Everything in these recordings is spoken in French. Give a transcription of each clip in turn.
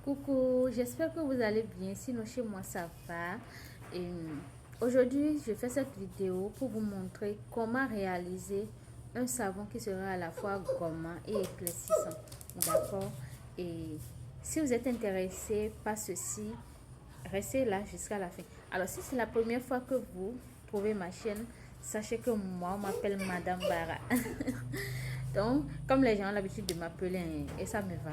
Coucou, j'espère que vous allez bien. Sinon, chez moi, ça va. Et aujourd'hui, je fais cette vidéo pour vous montrer comment réaliser un savon qui sera à la fois gommant et éclaircissant. D'accord? Et si vous êtes intéressé par ceci, restez là jusqu'à la fin. Alors, si c'est la première fois que vous trouvez ma chaîne, sachez que moi, on m'appelle Madame Bara. Donc, comme les gens ont l'habitude de m'appeler, et ça me va.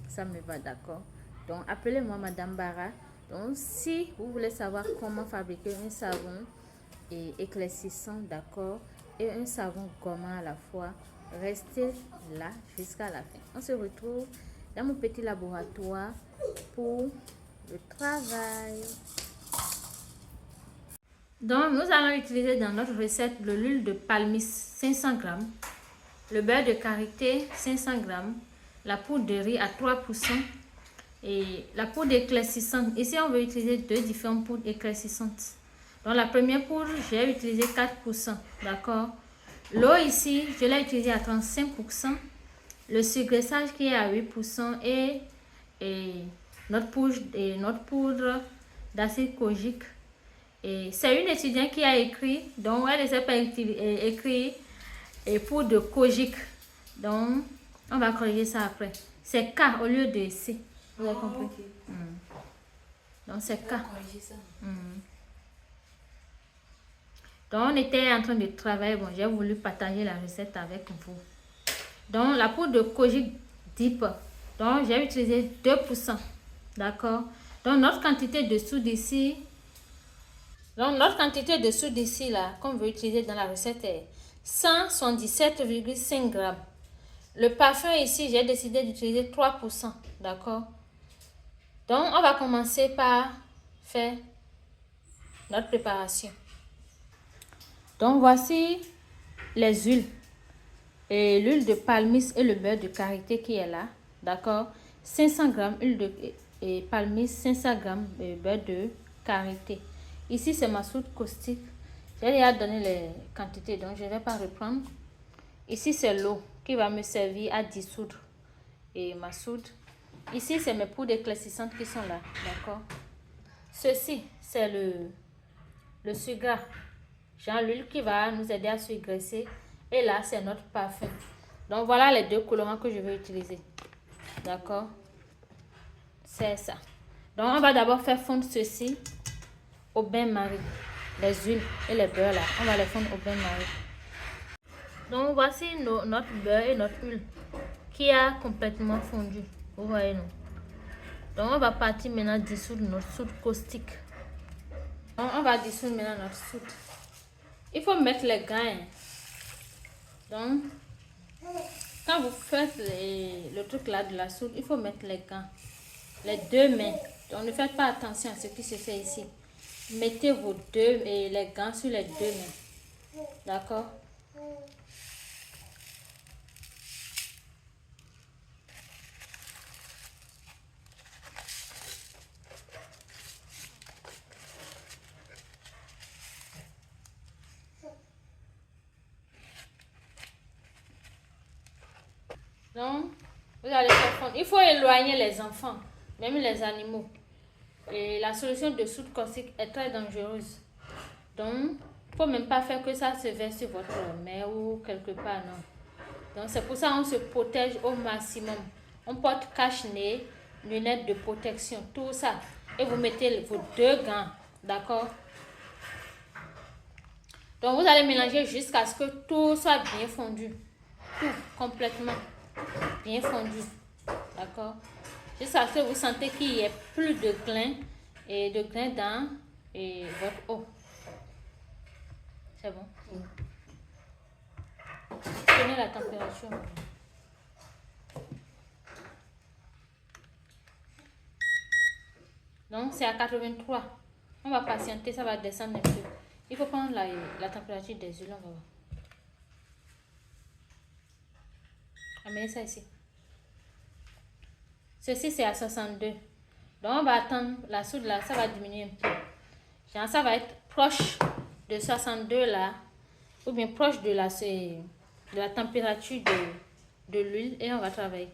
Ça me va, d'accord. Donc, appelez-moi Madame Bara. Donc, si vous voulez savoir comment fabriquer un savon et éclaircissant, d'accord, et un savon gommant à la fois, restez là jusqu'à la fin. On se retrouve dans mon petit laboratoire pour le travail. Donc, nous allons utiliser dans notre recette de l'huile de palmiste 500 g, le beurre de karité 500 g, la poudre de riz à 3%, et la poudre éclaircissante. Ici, on va utiliser deux différentes poudres éclaircissantes. Donc, la première poudre, j'ai utilisé 4%. D'accord. L'eau ici, je l'ai utilisée à 35%. Le sucressage qui est à 8%. Et notre poudre d'acide kojique. Et c'est une étudiante qui a écrit, donc elle ne sait pas écrit et poudre de kojique. Donc, on va corriger ça après. C'est K au lieu de C. Vous avez compris? Okay. Donc, c'est K. Donc, on était en train de travailler. Bon, j'ai voulu partager la recette avec vous. Donc, la poudre de kojique deep. Donc, j'ai utilisé 2%. D'accord? Donc, notre quantité de soude ici. Donc, notre quantité de soude ici, là, qu'on veut utiliser dans la recette est 177,5 g. Le parfum ici, j'ai décidé d'utiliser 3%. D'accord? Donc, on va commencer par faire notre préparation. Donc, voici les huiles. Et l'huile de palmiste et le beurre de karité qui est là. D'accord? 500 g huile de palmiste, 500 g beurre de karité. Ici, c'est ma soude caustique. J'ai déjà donné les quantités, donc je ne vais pas reprendre. Ici, c'est l'eau qui va me servir à dissoudre et ma soude. Ici, c'est mes poudres éclaircissantes qui sont là. D'accord? Ceci, c'est le sucre, genre l'huile qui va nous aider à se graisser. Et là, c'est notre parfum. Donc, voilà les deux colorants que je vais utiliser. D'accord? C'est ça. Donc, on va d'abord faire fondre ceci au bain-marie. Les huiles et les beurres là, on va les fondre au bain-marie. Donc, voici notre beurre et notre huile qui a complètement fondu. Vous voyez, non? Donc, on va partir maintenant dissoudre notre soude caustique. Donc, on va dissoudre maintenant notre soude. Il faut mettre les grains. Donc, quand vous faites le truc là de la soude, il faut mettre les gants. Les deux mains. Donc, ne faites pas attention à ce qui se fait ici. Mettez les gants sur les deux mains. D'accord? Donc, vous allez faire fondre. Il faut éloigner les enfants, même les animaux. Et la solution de soude caustique est très dangereuse. Donc, il ne faut même pas faire que ça se verse sur votre mère ou quelque part, non. Donc, c'est pour ça qu'on se protège au maximum. On porte cache-nez, lunettes de protection, tout ça. Et vous mettez vos deux gants, d'accord? Donc, vous allez mélanger jusqu'à ce que tout soit bien fondu. Tout, complètement bien fondu, d'accord? Jusqu'à ce que vous sentez qu'il n'y ait plus de grains dans votre eau. C'est bon? Tenez la température. Donc, c'est à 83. On va patienter, ça va descendre un peu. Il faut prendre la température des huiles. On va voir. Amenez ça ici. Ceci, c'est à 62. Donc, on va attendre la soude là, ça va diminuer un peu. Genre, ça va être proche de 62 là, ou bien proche de la température de l'huile, et on va travailler.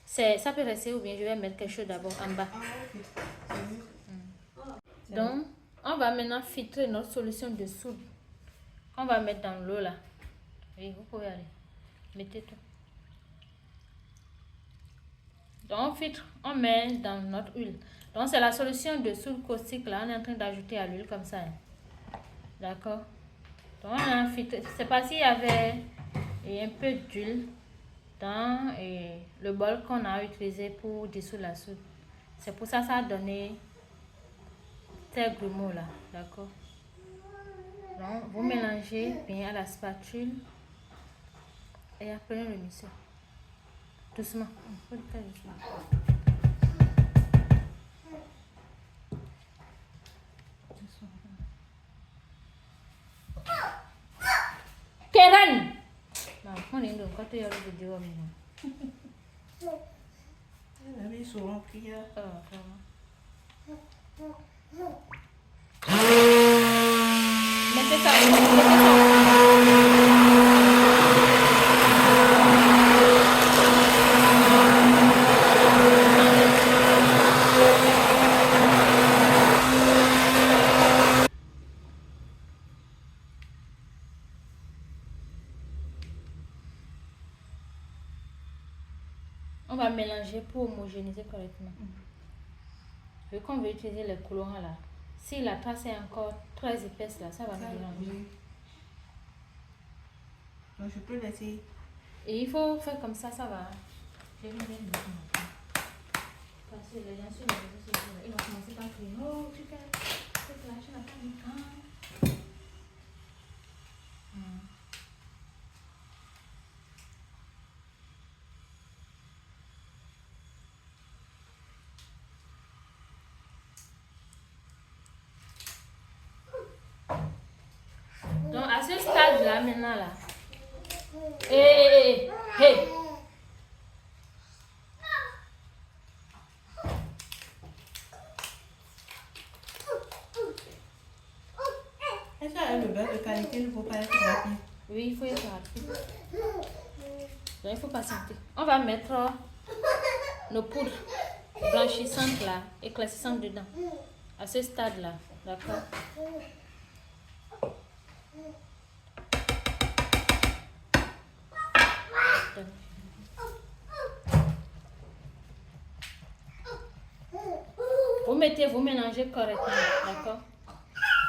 Ça peut rester ou bien je vais mettre quelque chose d'abord en bas. Donc, on va maintenant filtrer notre solution de soude. On va mettre dans l'eau là. Oui, vous pouvez aller. Mettez tout. Donc, on filtre, on met dans notre huile. Donc, c'est la solution de soude caustique là. On est en train d'ajouter à l'huile comme ça. D'accord? Donc, on a filtré. C'est parce qu'il y avait un peu d'huile dans le bol qu'on a utilisé pour dissoudre la soude. C'est pour ça que ça a donné ces grumeaux là. D'accord? Donc, vous mélangez bien à la spatule et après le mixeur. Doucement. Il faut le faire doucement. Karen! Non, on est donc quand tu as le vidéo maintenant. Elle avait souvent pris. Mettez ça, mettez ça. On va mélanger pour homogénéiser correctement. Vu qu'on veut utiliser les colorants là, si la trace est encore très épaisse là, ça va nous déranger. Donc je peux laisser. Et il faut faire comme ça va. Je vais mettre doucement. Parce que les gens sur les réseaux sociaux, ils vont commencer par crier, oh, tu fais cette lâche, la pas mis quand. Donc à ce stade là maintenant là. Hé. Est-ce que le beurre de qualité ne faut pas être rapide? Oui, il faut être rapide. Donc il faut patienter. On va mettre nos poudres blanchissantes là, éclaircissantes dedans. À ce stade là, d'accord? Vous mélangez correctement, d'accord?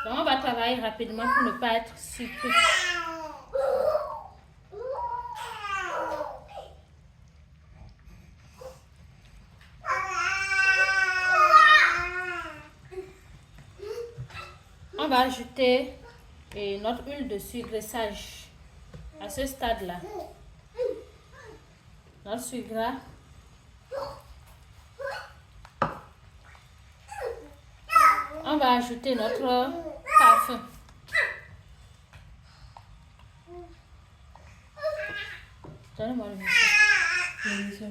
Donc on va travailler rapidement pour ne pas être surpris. On va ajouter notre huile de surgraissage à ce stade-là. Notre sucre gras. On va ajouter notre parfum. Donnez-moi le micro.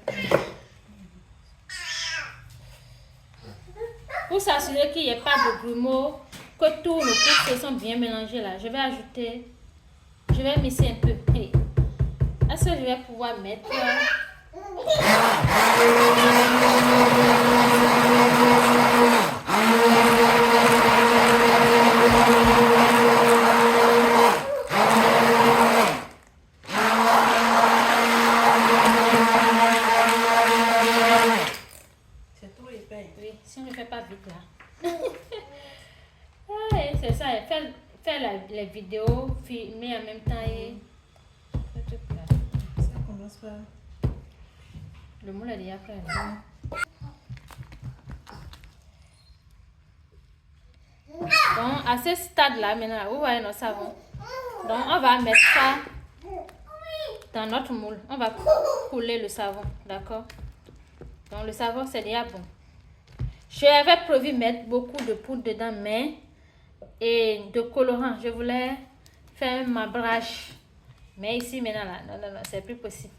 Pour s'assurer qu'il n'y ait pas de grumeaux, que tous nos poudres sont bien mélangés là, je vais mixer un peu. Hey. Est-ce que je vais pouvoir mettre c'est trop épais. Oui, si on ne fait pas vite là. Ouais, c'est ça, faire les vidéos, filmer en même temps et... Ça commence par... Le moule est déjà prêt. Donc, à ce stade-là, maintenant, vous voyez nos savons. Donc, on va mettre ça dans notre moule. On va couler le savon, d'accord? Donc, le savon, c'est déjà bon. Je avais prévu mettre beaucoup de poudre dedans, mais... Et de colorant, je voulais faire ma brache. Mais ici, maintenant, là, non, c'est plus possible.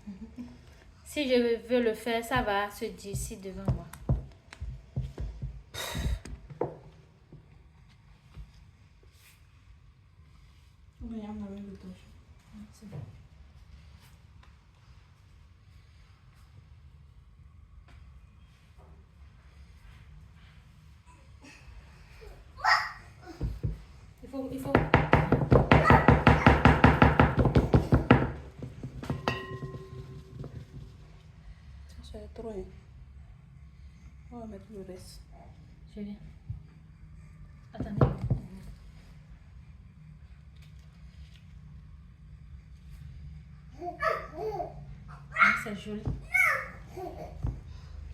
Si je veux le faire, ça va se dire ici devant moi. Il faut. C'est trop. Hein. On va mettre le reste. Je viens. Attendez. Ah, c'est joli.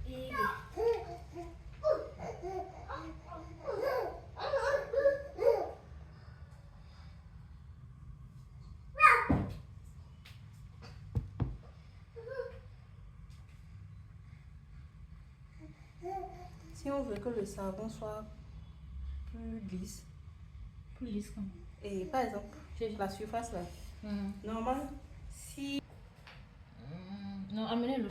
Et... Si on veut que le savon soit plus lisse, comme. et par exemple, la surface là, normal, si... Non, amenez-le.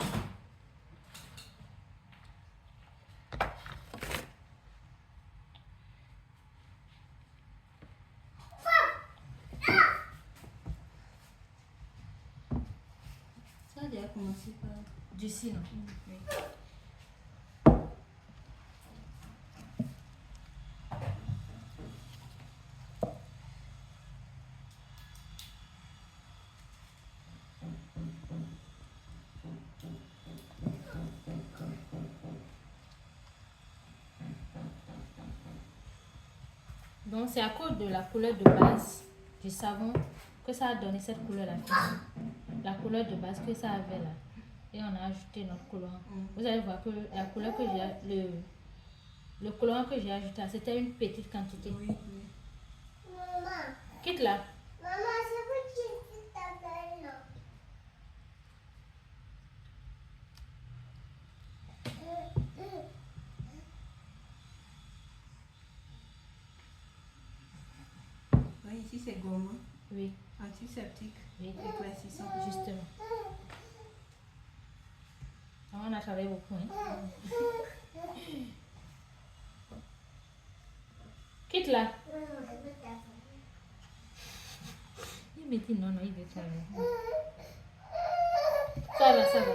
Ça a déjà commencé par... D'ici, non? Oui. Donc, c'est à cause de la couleur de base du savon que ça a donné cette couleur-là. La couleur de base que ça avait là. Et on a ajouté notre colorant. Vous allez voir que la couleur que j'ai, le colorant que j'ai ajouté, c'était une petite quantité. Oui. Maman. Quitte là. Maman, je veux quitter ta belle là. Oui, ici c'est gommant, Oui, antiseptique, oui, éclaircissant. justement. On a travaillé beaucoup. Hein? Quitte là. Il me dit non, non, il veut travailler. Ça va, ça va.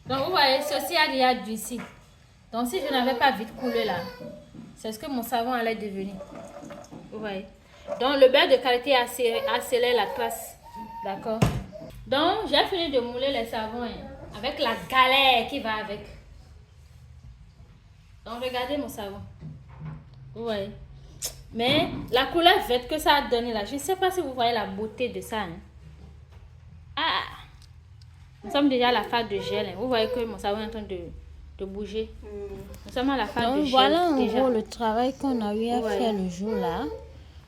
Donc vous voyez, ceci a déjà durci. Donc si je n'avais pas vite coulé là, c'est ce que mon savon allait devenir. Vous voyez. Donc le beurre de qualité accélère la trace. D'accord. Donc j'ai fini de mouler les savons hein, avec la galère qui va avec. Donc regardez mon savon. Vous voyez. Mais la couleur verte que ça a donné là, je ne sais pas si vous voyez la beauté de ça. Hein. Ah! Nous sommes déjà à la phase de gel. Hein. Vous voyez que mon savon est en train de bouger. Nous sommes à la phase de gel. Voilà en déjà. gros le travail qu'on a eu à faire le jour là.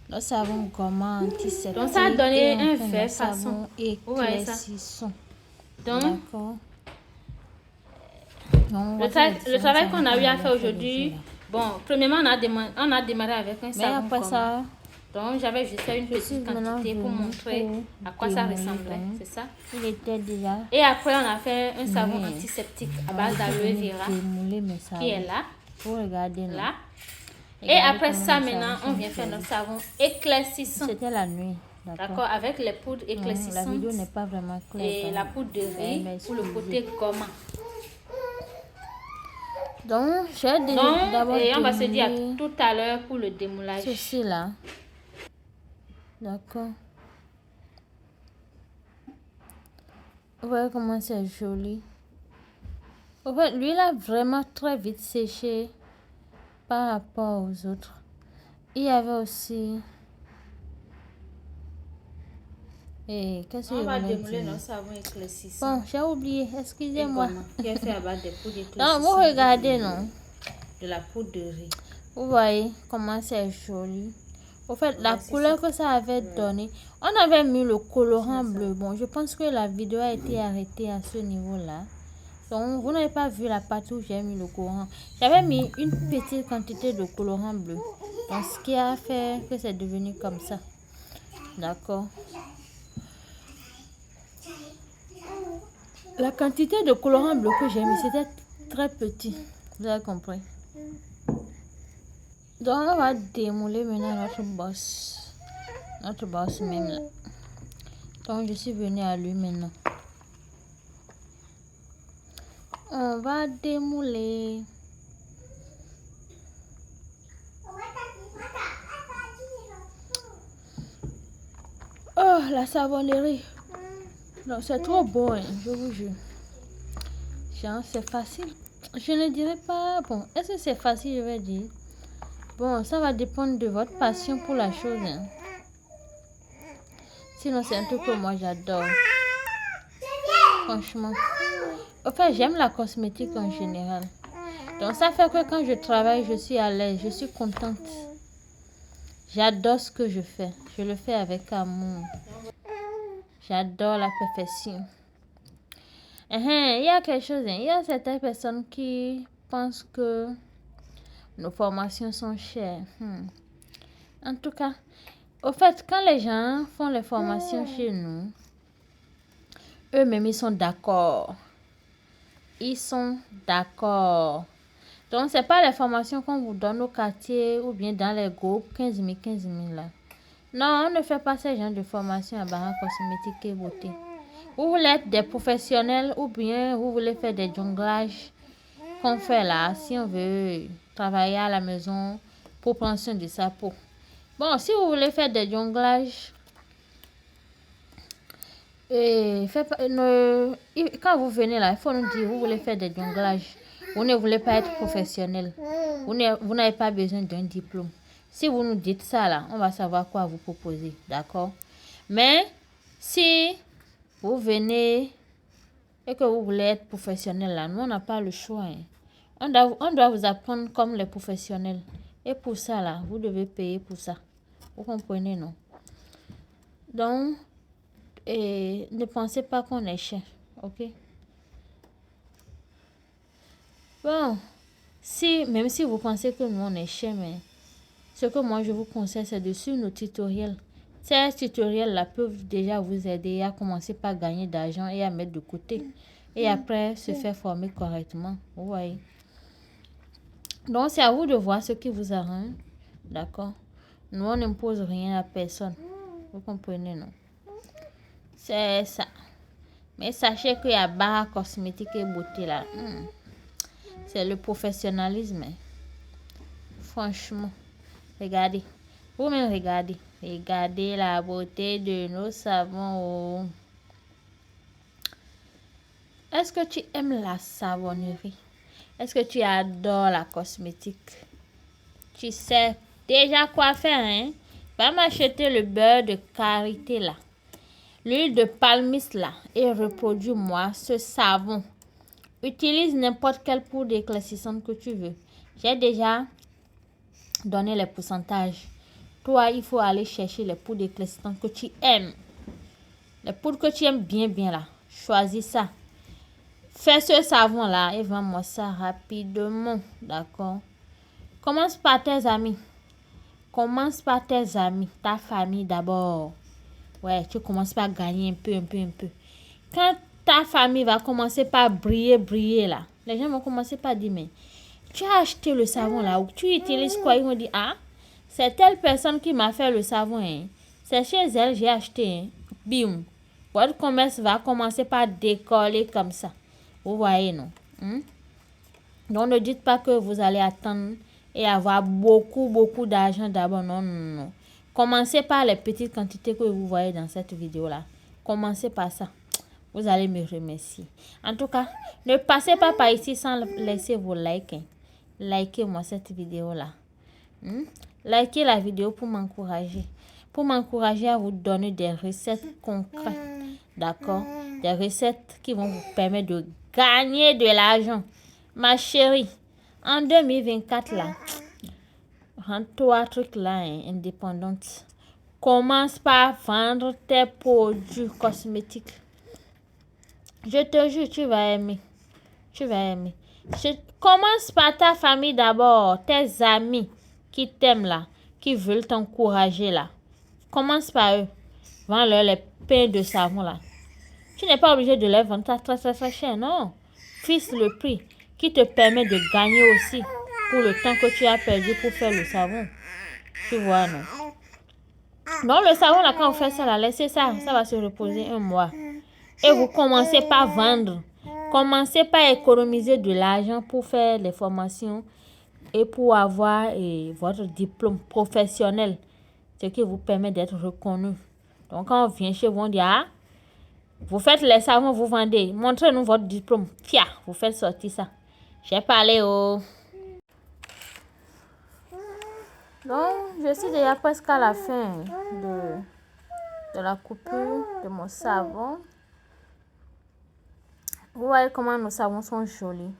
Nous savons comment antiseptique. Donc ça a donné un vert vert façon. Vous voyez ça. Donc D'accord. le travail qu'on a eu à faire aujourd'hui, bon, premièrement on a démarré avec un savon après ça, donc j'avais juste fait une petite quantité pour montrer à quoi ça ressemblait, c'est ça. Il était déjà. Et après on a fait un savon antiseptique à base d'aloe vera qui est là. Vous regardez là. Et après ça maintenant on vient faire notre savon éclaircissant. C'était la nuit. D'accord, avec les poudres éclaircissantes. La vidéo n'est pas vraiment claire. Et la poudre de riz pour le côté gommant. Donc, j'ai d'abord et on va se dire tout à l'heure pour le démoulage. Ceci là. D'accord. Vous voyez comment c'est joli. En fait, lui, il a vraiment très vite séché par rapport aux autres. Il y avait aussi... Et qu'est-ce que on je va voulais démouler dire? notre savon éclaircissant. Bon, j'ai oublié, excusez-moi. Qui est fait à base de poudre Non, éclaircissante. vous regardez, non? De la poudre de riz. Vous voyez comment c'est joli. En fait, la couleur que ça avait donné, on avait mis le colorant bleu. Bon, je pense que la vidéo a été arrêtée à ce niveau-là. Donc, vous n'avez pas vu la partie où j'ai mis le colorant. J'avais mis une petite quantité de colorant bleu. Donc, ce qui a fait que c'est devenu comme ça. D'accord. La quantité de colorant bleu que j'ai mis, c'était très petit. Vous avez compris. Donc, on va démouler maintenant notre bosse. Notre bosse même là. Donc, je suis venue à lui maintenant. On va démouler. Oh, la savonnerie. Non, c'est trop bon, hein, je vous jure. Genre, c'est facile. Je ne dirais pas... Bon, est-ce que c'est facile, je vais dire. Bon, ça va dépendre de votre passion pour la chose. Hein. Sinon, c'est un truc que moi, j'adore. Franchement. En fait, j'aime la cosmétique en général. Donc, ça fait que quand je travaille, je suis à l'aise. Je suis contente. J'adore ce que je fais. Je le fais avec amour. J'adore la perfection. Il y a quelque chose. Il y a certaines personnes qui pensent que nos formations sont chères. En tout cas, au fait, quand les gens font les formations chez nous, eux-mêmes, ils sont d'accord. Ils sont d'accord. Donc, ce n'est pas les formations qu'on vous donne au quartier ou bien dans les groupes, 15 000 là. Non, on ne fait pas ce genre de formation à Barra Cosmétique et Beauté. Vous voulez être des professionnels ou bien vous voulez faire des jonglages qu'on fait là, si on veut travailler à la maison pour prendre soin de sa peau. Bon, si vous voulez faire des jonglages, quand vous venez là, il faut nous dire, vous voulez faire des jonglages. Vous ne voulez pas être professionnel. Vous n'avez pas besoin d'un diplôme. Si vous nous dites ça là, on va savoir quoi vous proposer. D'accord? Mais si vous venez et que vous voulez être professionnel là, nous on n'a pas le choix. Hein. On doit vous apprendre comme les professionnels. Et pour ça là, vous devez payer pour ça. Vous comprenez, non? Donc, ne pensez pas qu'on est cher. Ok? Bon, même si vous pensez que nous on est cher, mais ce que moi je vous conseille, c'est de suivre nos tutoriels. Ces tutoriels-là peuvent déjà vous aider à commencer par gagner d'argent et à mettre de côté. Et après, se faire former correctement. Vous voyez? Donc, c'est à vous de voir ce qui vous arrange. D'accord? Nous, on n'impose rien à personne. Vous comprenez, non? C'est ça. Mais sachez qu'il y a Barra Cosmétique et Beauté là. C'est le professionnalisme. Hein. Franchement. Regardez. Vous-même regardez. Regardez la beauté de nos savons. Est-ce que tu aimes la savonnerie? Est-ce que tu adores la cosmétique? Tu sais déjà quoi faire, hein? Va m'acheter le beurre de karité là. L'huile de palmis là. Et reproduis-moi ce savon. Utilise n'importe quelle poudre éclaircissante que tu veux. J'ai déjà donné les pourcentages. Toi, il faut aller chercher les poudres éclaircissantes que tu aimes. Les poudres que tu aimes bien là. Choisis ça. Fais ce savon là et vends-moi ça rapidement. D'accord? Commence par tes amis. Commence par tes amis. Ta famille d'abord. Ouais, tu commences par gagner un peu. Quand ta famille va commencer par briller là, les gens vont commencer par dire, mais tu as acheté le savon là, ou tu utilises quoi? Ils vont dire, ah, c'est telle personne qui m'a fait le savon, hein. C'est chez elle, j'ai acheté, hein. Bim. Votre commerce va commencer par décoller comme ça. Vous voyez, non? Donc, ne dites pas que vous allez attendre et avoir beaucoup d'argent d'abord. Non. Commencez par les petites quantités que vous voyez dans cette vidéo-là. Commencez par ça. Vous allez me remercier. En tout cas, ne passez pas par ici sans laisser vos likes. Hein. Likez-moi cette vidéo-là. Likez la vidéo pour m'encourager. Pour m'encourager à vous donner des recettes concrètes. D'accord? Des recettes qui vont vous permettre de gagner de l'argent. Ma chérie, en 2024 là, rends-toi truc là, hein, indépendante. Commence par vendre tes produits cosmétiques. Je te jure, tu vas aimer. Commence par ta famille d'abord, tes amis qui t'aiment là, qui veulent t'encourager là. Commence par eux. Vends-leur les pains de savon là. Tu n'es pas obligé de les vendre très cher, non. Fixe le prix qui te permet de gagner aussi pour le temps que tu as perdu pour faire le savon. Tu vois, non? Donc, le savon là, quand vous faites ça là, laissez ça, ça va se reposer un mois. Et vous commencez par vendre commencez par économiser de l'argent pour faire les formations et pour avoir votre diplôme professionnel, ce qui vous permet d'être reconnu. Donc, quand on vient chez vous, on dit, ah, vous faites les savons, vous vendez. Montrez-nous votre diplôme. Tiens, vous faites sortir ça. J'ai parlé au... Donc, je suis déjà presque à la fin de la coupure de mon savon. Vous voyez comment nos savons sont jolis.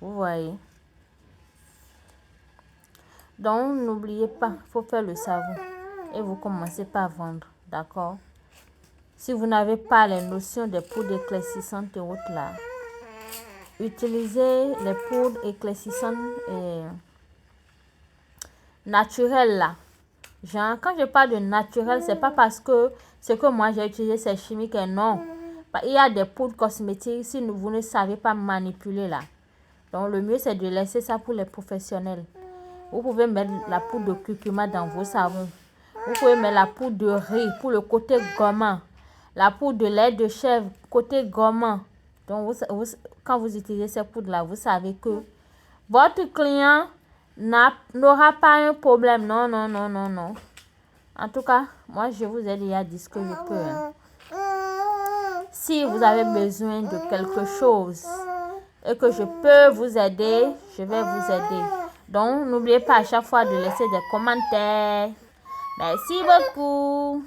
Vous voyez. Donc, n'oubliez pas, il faut faire le savon. Et vous commencez par vendre. D'accord? Si vous n'avez pas les notions des poudres éclaircissantes et autres là, utilisez les poudres éclaircissantes et naturelles là. Genre, quand je parle de naturel, c'est pas parce que ce que moi j'ai utilisé c'est chimique, non. Il y a des poudres cosmétiques si vous ne savez pas manipuler là. Donc le mieux c'est de laisser ça pour les professionnels. Vous pouvez mettre la poudre de curcuma dans vos savons. Vous pouvez mettre la poudre de riz pour le côté gourmand. La poudre de lait de chèvre côté gourmand. Donc quand vous utilisez ces poudres là, vous savez que votre client n'aura pas un problème. Non, non, non, non, non. En tout cas, moi je vous ai déjà dit ce que je peux. Hein. Si vous avez besoin de quelque chose et que je peux vous aider, je vais vous aider. Donc, n'oubliez pas à chaque fois de laisser des commentaires. Merci beaucoup.